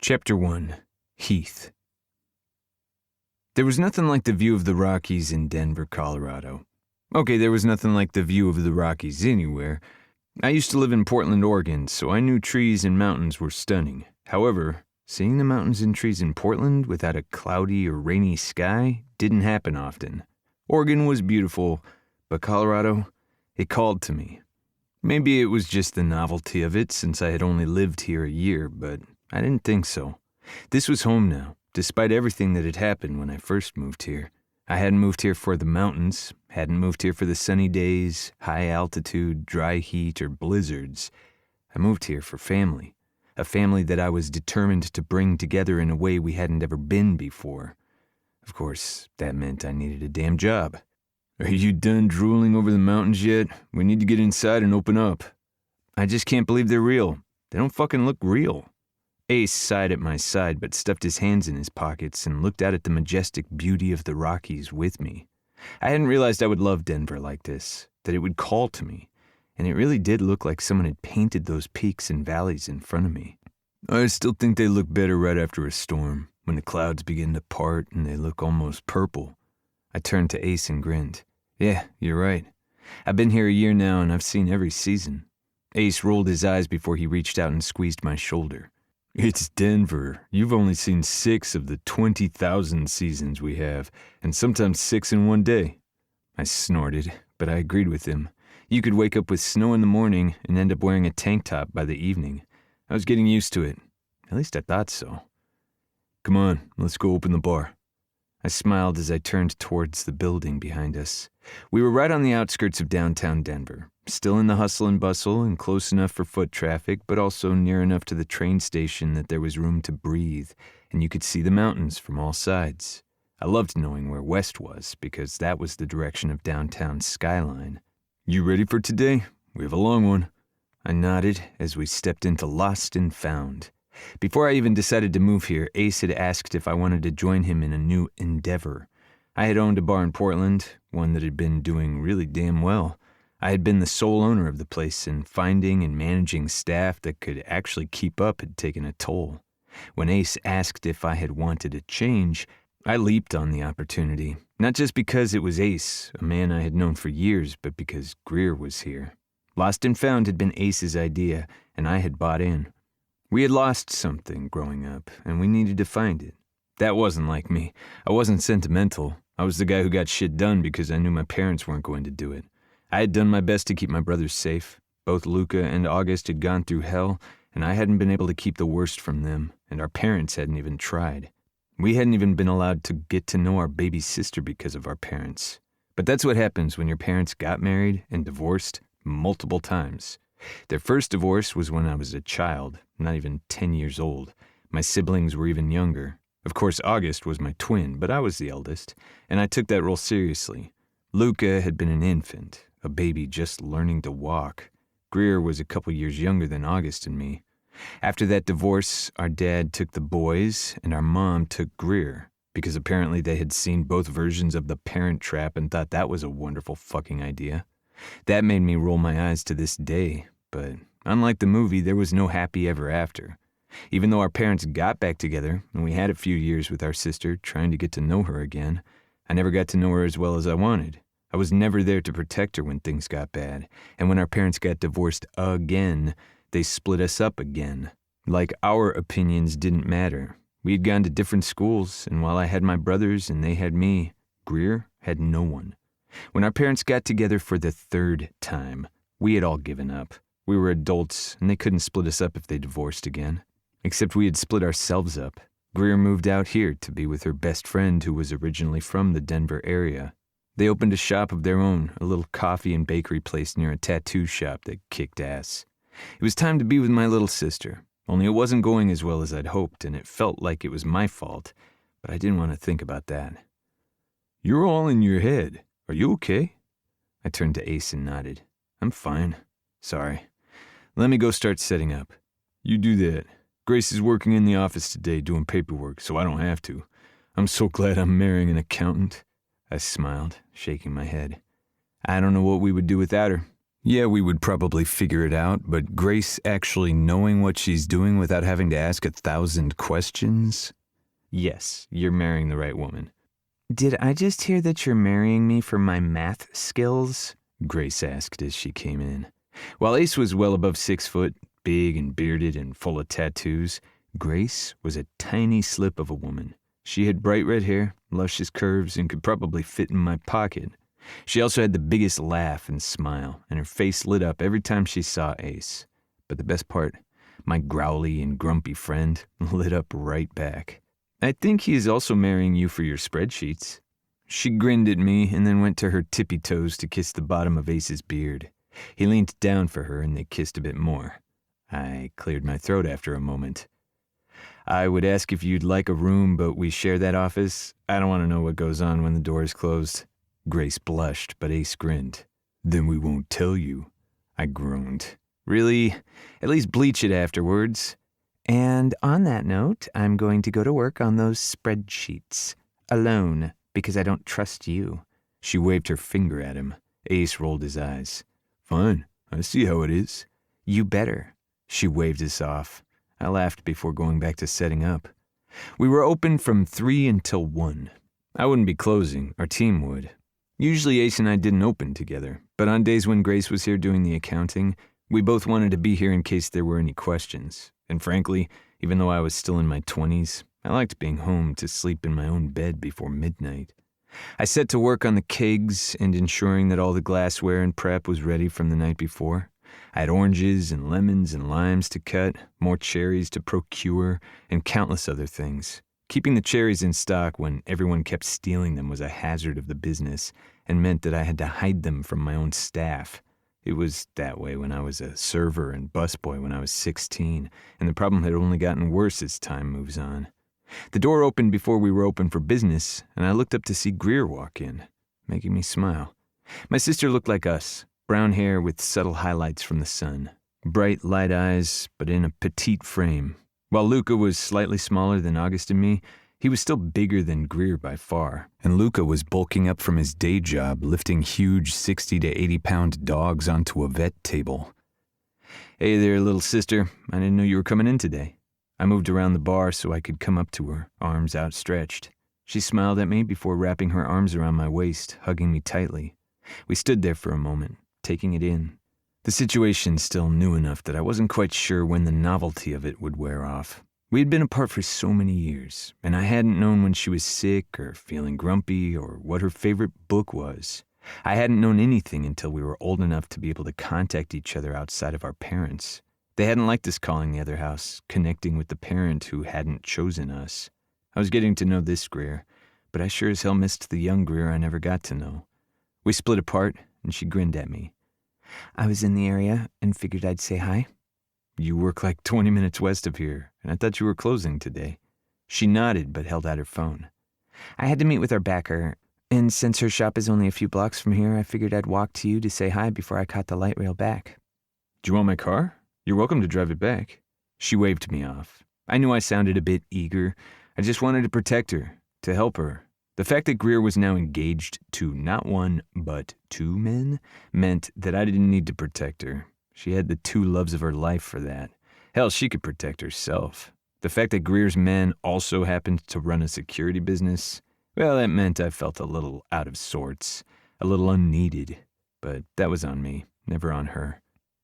Chapter 1. Heath. There was nothing like the view of the Rockies in Denver, Colorado. Okay, there was nothing like the view of the Rockies anywhere. I used to live in Portland, Oregon, so I knew trees and mountains were stunning. However, seeing the mountains and trees in Portland without a cloudy or rainy sky didn't happen often. Oregon was beautiful, but Colorado, it called to me. Maybe it was just the novelty of it since I had only lived here a year, but I didn't think so. This was home now, despite everything that had happened when I first moved here. I hadn't moved here for the mountains, hadn't moved here for the sunny days, high altitude, dry heat, or blizzards. I moved here for family, a family that I was determined to bring together in a way we hadn't ever been before. Of course, that meant I needed a damn job. Are you done drooling over the mountains yet? We need to get inside and open up. I just can't believe they're real. They don't fucking look real. Ace sighed at my side but stuffed his hands in his pockets and looked out at the majestic beauty of the Rockies with me. I hadn't realized I would love Denver like this, that it would call to me, and it really did look like someone had painted those peaks and valleys in front of me. I still think they look better right after a storm, when the clouds begin to part and they look almost purple. I turned to Ace and grinned. Yeah, you're right. I've been here a year now and I've seen every season. Ace rolled his eyes before he reached out and squeezed my shoulder. It's Denver. You've only seen 6 of the 20,000 seasons we have, and sometimes 6 in one day. I snorted, but I agreed with him. You could wake up with snow in the morning and end up wearing a tank top by the evening. I was getting used to it. At least I thought so. Come on, let's go open the bar. I smiled as I turned towards the building behind us. We were right on the outskirts of downtown Denver, still in the hustle and bustle and close enough for foot traffic, but also near enough to the train station that there was room to breathe, and you could see the mountains from all sides. I loved knowing where west was, because that was the direction of downtown's skyline. You ready for today? We have a long one. I nodded as we stepped into Lost and Found. Before I even decided to move here, Ace had asked if I wanted to join him in a new endeavor. I had owned a bar in Portland, one that had been doing really damn well. I had been the sole owner of the place, and finding and managing staff that could actually keep up had taken a toll. When Ace asked if I had wanted a change, I leaped on the opportunity, not just because it was Ace, a man I had known for years, but because Greer was here. Lost and Found had been Ace's idea, and I had bought in. We had lost something growing up, and we needed to find it. That wasn't like me. I wasn't sentimental. I was the guy who got shit done because I knew my parents weren't going to do it. I had done my best to keep my brothers safe. Both Luca and August had gone through hell, and I hadn't been able to keep the worst from them, and our parents hadn't even tried. We hadn't even been allowed to get to know our baby sister because of our parents. But that's what happens when your parents got married and divorced multiple times. Their first divorce was when I was a child, not even 10 years old. My siblings were even younger. Of course, August was my twin, but I was the eldest, and I took that role seriously. Luca had been an infant, a baby just learning to walk. Greer was a couple years younger than August and me. After that divorce, our dad took the boys, and our mom took Greer, because apparently they had seen both versions of The Parent Trap and thought that was a wonderful fucking idea. That made me roll my eyes to this day, but unlike the movie, there was no happy ever after. Even though our parents got back together, and we had a few years with our sister trying to get to know her again, I never got to know her as well as I wanted. I was never there to protect her when things got bad, and when our parents got divorced again, they split us up again. Like our opinions didn't matter. We had gone to different schools, and while I had my brothers and they had me, Greer had no one. When our parents got together for the 3rd time, we had all given up. We were adults, and they couldn't split us up if they divorced again. Except we had split ourselves up. Greer moved out here to be with her best friend who was originally from the Denver area. They opened a shop of their own, a little coffee and bakery place near a tattoo shop that kicked ass. It was time to be with my little sister, only it wasn't going as well as I'd hoped, and it felt like it was my fault, but I didn't want to think about that. You're all in your head. Are you okay? I turned to Ace and nodded. I'm fine. Sorry. Let me go start setting up. You do that. Grace is working in the office today doing paperwork, so I don't have to. I'm so glad I'm marrying an accountant. I smiled, shaking my head. I don't know what we would do without her. Yeah, we would probably figure it out, but Grace actually knowing what she's doing without having to ask 1,000 questions? Yes, you're marrying the right woman. Did I just hear that you're marrying me for my math skills? Grace asked as she came in. While Ace was well above 6 foot, big and bearded and full of tattoos, Grace was a tiny slip of a woman. She had bright red hair, luscious curves, and could probably fit in my pocket. She also had the biggest laugh and smile, and her face lit up every time she saw Ace. But the best part, my growly and grumpy friend lit up right back. I think he is also marrying you for your spreadsheets. She grinned at me and then went to her tippy toes to kiss the bottom of Ace's beard. He leaned down for her and they kissed a bit more. I cleared my throat after a moment. I would ask if you'd like a room, but we share that office. I don't want to know what goes on when the door is closed. Grace blushed, but Ace grinned. Then we won't tell you. I groaned. Really? At least bleach it afterwards. And on that note, I'm going to go to work on those spreadsheets. Alone, because I don't trust you. She waved her finger at him. Ace rolled his eyes. Fine, I see how it is. You better. She waved us off. I laughed before going back to setting up. We were open from 3 until 1. I wouldn't be closing, our team would. Usually Ace and I didn't open together, but on days when Grace was here doing the accounting, we both wanted to be here in case there were any questions. And frankly, even though I was still in my 20s, I liked being home to sleep in my own bed before midnight. I set to work on the kegs and ensuring that all the glassware and prep was ready from the night before. I had oranges and lemons and limes to cut, more cherries to procure, and countless other things. Keeping the cherries in stock when everyone kept stealing them was a hazard of the business and meant that I had to hide them from my own staff. It was that way when I was a server and busboy when I was 16, and the problem had only gotten worse as time moves on. The door opened before we were open for business, and I looked up to see Greer walk in, making me smile. My sister looked like us, brown hair with subtle highlights from the sun, bright light eyes, but in a petite frame. While Luca was slightly smaller than August and me, he was still bigger than Greer by far, and Luca was bulking up from his day job, lifting huge 60 to 80-pound dogs onto a vet table. Hey there, little sister. I didn't know you were coming in today. I moved around the bar so I could come up to her, arms outstretched. She smiled at me before wrapping her arms around my waist, hugging me tightly. We stood there for a moment, taking it in. The situation still new enough that I wasn't quite sure when the novelty of it would wear off. We had been apart for so many years, and I hadn't known when she was sick or feeling grumpy or what her favorite book was. I hadn't known anything until we were old enough to be able to contact each other outside of our parents. They hadn't liked us calling the other house, connecting with the parent who hadn't chosen us. I was getting to know this Greer, but I sure as hell missed the young Greer I never got to know. We split apart, and she grinned at me. I was in the area and figured I'd say hi. You work like 20 minutes west of here, and I thought you were closing today. She nodded but held out her phone. I had to meet with our backer, and since her shop is only a few blocks from here, I figured I'd walk to you to say hi before I caught the light rail back. Do you want my car? You're welcome to drive it back. She waved me off. I knew I sounded a bit eager. I just wanted to protect her, to help her. The fact that Greer was now engaged to not one, but 2 men meant that I didn't need to protect her. She had the 2 loves of her life for that. Hell, she could protect herself. The fact that Greer's men also happened to run a security business, well, that meant I felt a little out of sorts, a little unneeded. But that was on me, never on her.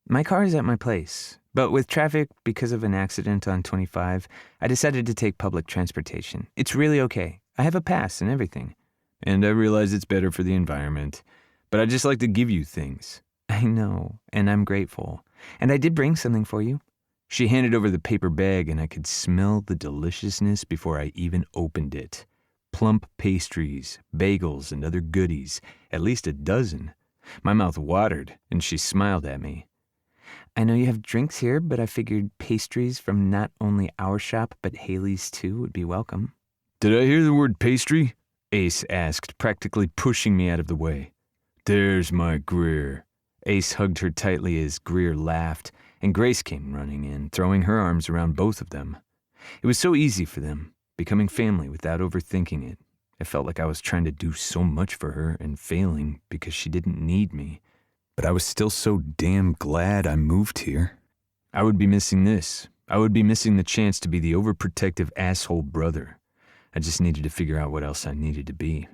My car is at my place, but with traffic because of an accident on 25, I decided to take public transportation. It's really okay. I have a pass and everything. And I realize it's better for the environment, but I just like to give you things. I know, and I'm grateful. And I did bring something for you. She handed over the paper bag, and I could smell the deliciousness before I even opened it. Plump pastries, bagels, and other goodies, at least a dozen. My mouth watered, and she smiled at me. I know you have drinks here, but I figured pastries from not only our shop, but Haley's too would be welcome. Did I hear the word pastry? Ace asked, practically pushing me out of the way. There's my Greer. Ace hugged her tightly as Greer laughed, and Grace came running in, throwing her arms around both of them. It was so easy for them, becoming family without overthinking it. I felt like I was trying to do so much for her and failing because she didn't need me. But I was still so damn glad I moved here. I would be missing this. I would be missing the chance to be the overprotective asshole brother. I just needed to figure out what else I needed to be.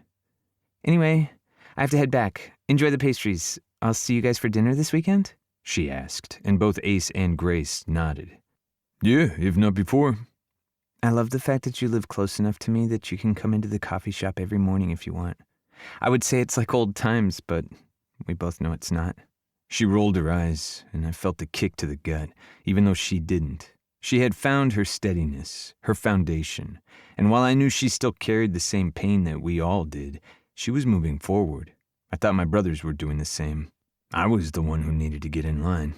Anyway, I have to head back. Enjoy the pastries. I'll see you guys for dinner this weekend? She asked, and both Ace and Grace nodded. Yeah, if not before. I love the fact that you live close enough to me that you can come into the coffee shop every morning if you want. I would say it's like old times, but we both know it's not. She rolled her eyes, and I felt the kick to the gut, even though she didn't. She had found her steadiness, her foundation, and while I knew she still carried the same pain that we all did, she was moving forward. I thought my brothers were doing the same. I was the one who needed to get in line.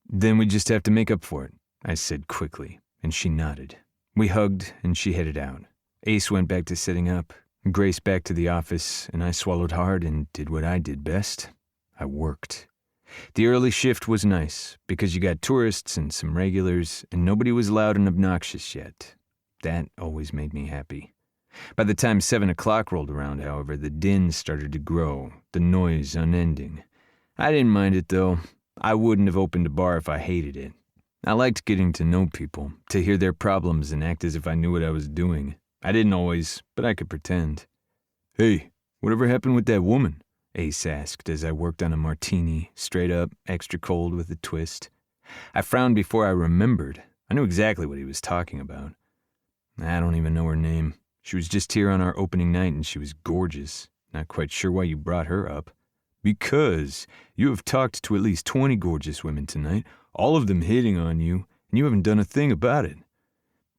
Then we just have to make up for it, I said quickly, and she nodded. We hugged, and she headed out. Ace went back to sitting up, Grace back to the office, and I swallowed hard and did what I did best. I worked. The early shift was nice, because you got tourists and some regulars, and nobody was loud and obnoxious yet. That always made me happy. By the time 7 o'clock rolled around, however, the din started to grow, the noise unending. I didn't mind it, though. I wouldn't have opened a bar if I hated it. I liked getting to know people, to hear their problems and act as if I knew what I was doing. I didn't always, but I could pretend. Hey, whatever happened with that woman? Ace asked as I worked on a martini, straight up, extra cold with a twist. I frowned before I remembered. I knew exactly what he was talking about. I don't even know her name. She was just here on our opening night and she was gorgeous. Not quite sure why you brought her up. Because you have talked to at least 20 gorgeous women tonight, all of them hitting on you, and you haven't done a thing about it.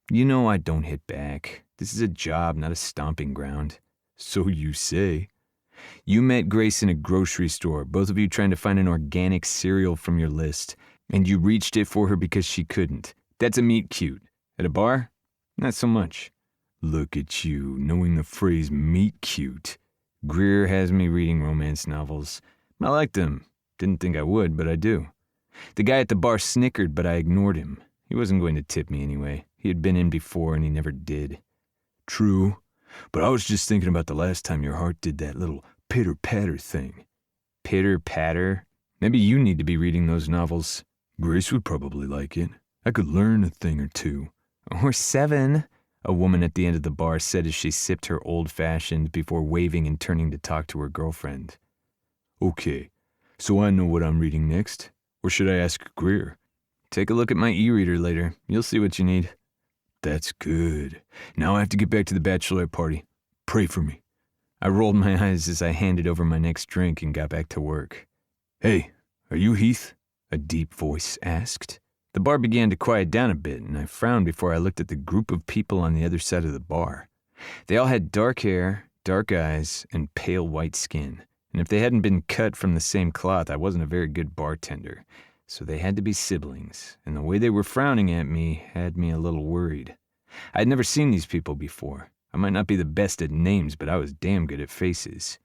You know I don't hit back. This is a job, not a stomping ground. So you say. You met Grace in a grocery store, both of you trying to find an organic cereal from your list, and you reached it for her because she couldn't. That's a meet cute. At a bar? Not so much. Look at you, knowing the phrase meet cute. Greer has me reading romance novels. I like them. Didn't think I would, but I do. The guy at the bar snickered, but I ignored him. He wasn't going to tip me anyway. He had been in before, and he never did. True, but I was just thinking about the last time your heart did that little pitter-patter thing. Pitter-patter? Maybe you need to be reading those novels. Grace would probably like it. I could learn a thing or two. Or 7, a woman at the end of the bar said as she sipped her old-fashioned before waving and turning to talk to her girlfriend. Okay, so I know what I'm reading next. Or should I ask Greer? Take a look at my e-reader later. You'll see what you need. That's good. Now I have to get back to the bachelorette party. Pray for me. I rolled my eyes as I handed over my next drink and got back to work. Hey, are you Heath? A deep voice asked. The bar began to quiet down a bit, and I frowned before I looked at the group of people on the other side of the bar. They all had dark hair, dark eyes, and pale white skin. And if they hadn't been cut from the same cloth, I wasn't a very good bartender. So they had to be siblings, and the way they were frowning at me had me a little worried. I'd never seen these people before. I might not be the best at names, but I was damn good at faces.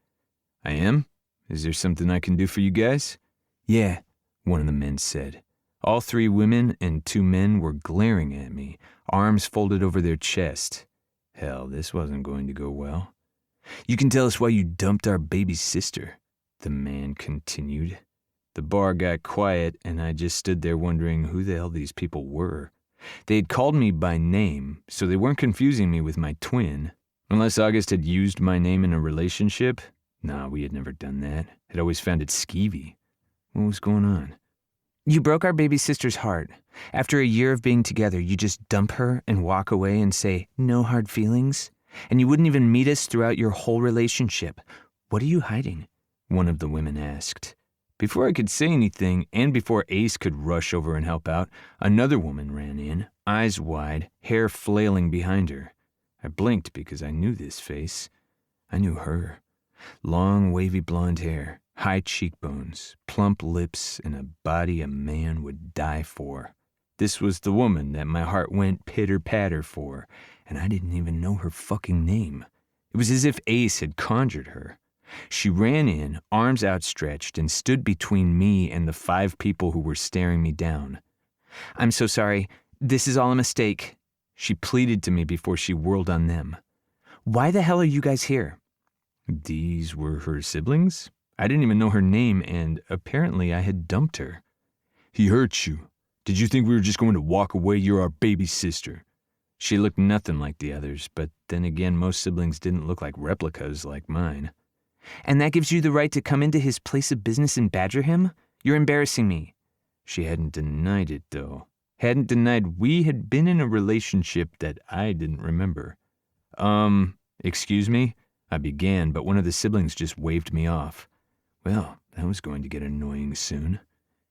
I am? Is there something I can do for you guys? Yeah, one of the men said. All 3 women and 2 men were glaring at me, arms folded over their chest. Hell, this wasn't going to go well. You can tell us why you dumped our baby sister, the man continued. The bar got quiet, and I just stood there wondering who the hell these people were. They had called me by name, so they weren't confusing me with my twin. Unless August had used my name in a relationship? Nah, we had never done that. I'd always found it skeevy. What was going on? You broke our baby sister's heart. After a year of being together, you just dump her and walk away and say, no hard feelings? And you wouldn't even meet us throughout your whole relationship. What are you hiding? One of the women asked. Before I could say anything, and before Ace could rush over and help out, another woman ran in, eyes wide, hair flailing behind her. I blinked because I knew this face. I knew her. Long, wavy blonde hair, high cheekbones, plump lips, and a body a man would die for. This was the woman that my heart went pitter-patter for, and I didn't even know her fucking name. It was as if Ace had conjured her. She ran in, arms outstretched, and stood between me and the 5 people who were staring me down. I'm so sorry. This is all a mistake. She pleaded to me before she whirled on them. Why the hell are you guys here? These were her siblings? I didn't even know her name, and apparently I had dumped her. He hurt you. Did you think we were just going to walk away? You're our baby sister. She looked nothing like the others, but then again, most siblings didn't look like replicas like mine. And that gives you the right to come into his place of business and badger him? You're embarrassing me. She hadn't denied it, though. Hadn't denied we had been in a relationship that I didn't remember. Excuse me? I began, but one of the siblings just waved me off. Well, that was going to get annoying soon.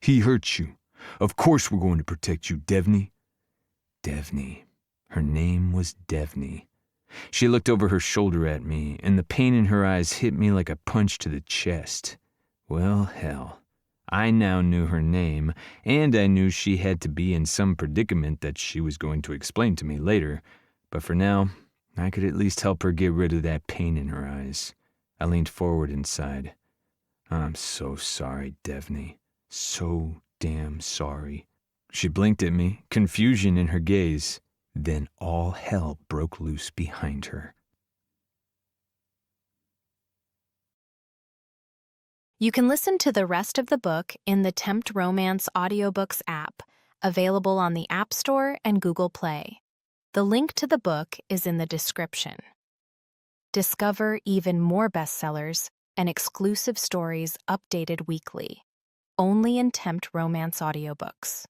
He hurt you. Of course we're going to protect you, Devney. Devney. Her name was Devney. She looked over her shoulder at me, and the pain in her eyes hit me like a punch to the chest. Well, hell. I now knew her name, and I knew she had to be in some predicament that she was going to explain to me later. But for now, I could at least help her get rid of that pain in her eyes. I leaned forward and sighed. I'm so sorry, Devney. So damn sorry. She blinked at me, confusion in her gaze. Then all hell broke loose behind her. You can listen to the rest of the book in the Tempt Romance audiobooks app, available on the App Store and Google Play. The link to the book is in the description. Discover even more bestsellers and exclusive stories updated weekly, only in Tempt Romance audiobooks.